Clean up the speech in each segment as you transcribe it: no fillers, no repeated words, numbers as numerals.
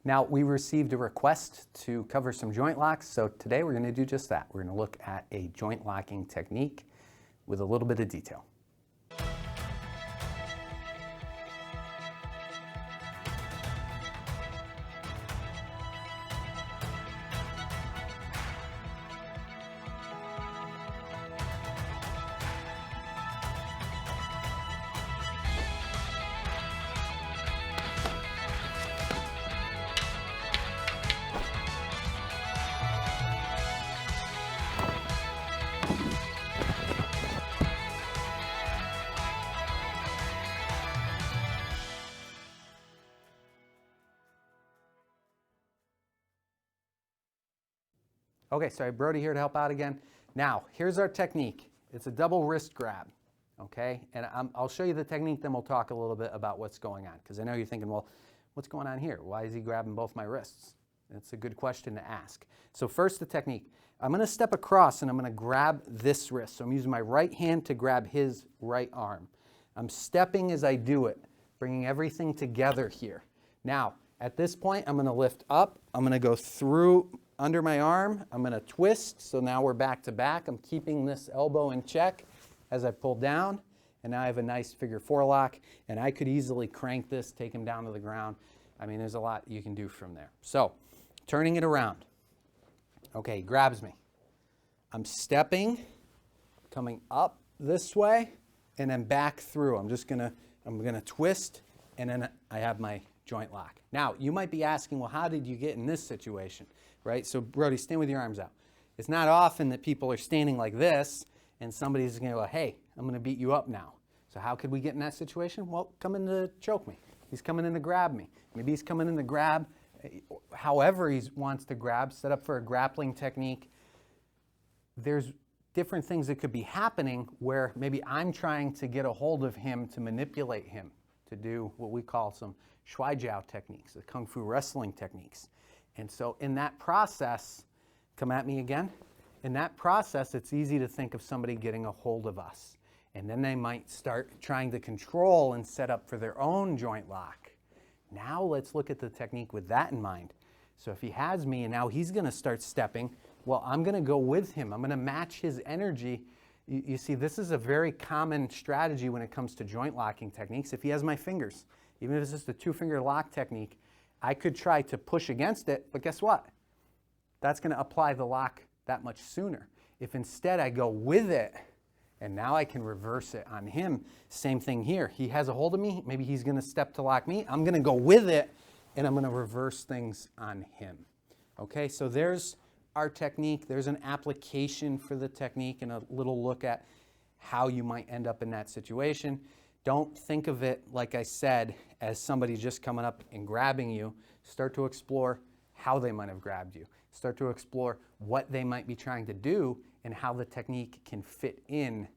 Now, we received a request to cover some joint locks, so today we're going to do just that. We're going to look at a joint locking technique with a little bit of detail. Okay, sorry, Brody here to help out again. Now, here's our technique. It's a double wrist grab, okay? And I'll show you the technique, then we'll talk a little bit about what's going on, because I know you're thinking, well, what's going on here? Why is he grabbing both my wrists? It's a good question to ask. So first, the technique. I'm going to step across and I'm going to grab this wrist. So I'm using my right hand to grab his right arm. I'm stepping as I do it, bringing everything together here. Now, at this point, I'm going to lift up. I'm going to go through under my arm. I'm going to twist. So now we're back to back. I'm keeping this elbow in check as I pull down. And now I have a nice figure four lock. And I could easily crank this, take him down to the ground. I mean, there's a lot you can do from there. So turning it around. Okay, he grabs me. I'm stepping, coming up this way, and then back through. I'm gonna twist, and then I have my joint lock. Now, you might be asking, well, how did you get in this situation, right? So, Brody, stand with your arms out. It's not often that people are standing like this, and somebody's gonna go, hey, I'm gonna beat you up now. So how could we get in that situation? Well, come in to choke me. He's coming in to grab me. Maybe he's coming in to grab, however he wants to grab, set up for a grappling technique. There's different things that could be happening where maybe I'm trying to get a hold of him to manipulate him to do what we call some shuai jiao techniques, the kung fu wrestling techniques. And so in that process, come at me again. In that process, it's easy to think of somebody getting a hold of us. And then they might start trying to control and set up for their own joint lock. Now let's look at the technique with that in mind. So if he has me and now he's going to start stepping, well, I'm going to go with him. I'm going to match his energy. You see, this is a very common strategy when it comes to joint locking techniques. If he has my fingers, even if it's just a two-finger lock technique, I could try to push against it, but guess what? That's going to apply the lock that much sooner. If instead I go with it, and now I can reverse it on him. Same thing here. He has a hold of me. Maybe he's going to step to lock me. I'm going to go with it, and I'm going to reverse things on him. Okay, so there's our technique. There's an application for the technique and a little look at how you might end up in that situation. Don't think of it, like I said, as somebody just coming up and grabbing you. Start to explore how they might have grabbed you. Start to explore what they might be trying to do and how the technique can fit in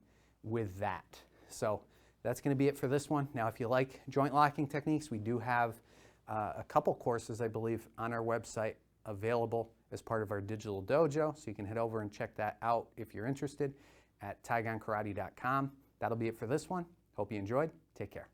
with that. So that's going to be it for this one. Now, if you like joint locking techniques, we do have a couple courses, I believe, on our website available as part of our digital dojo. So you can head over and check that out if you're interested at taigonkarate.com. That'll be it for this one. Hope you enjoyed. Take care.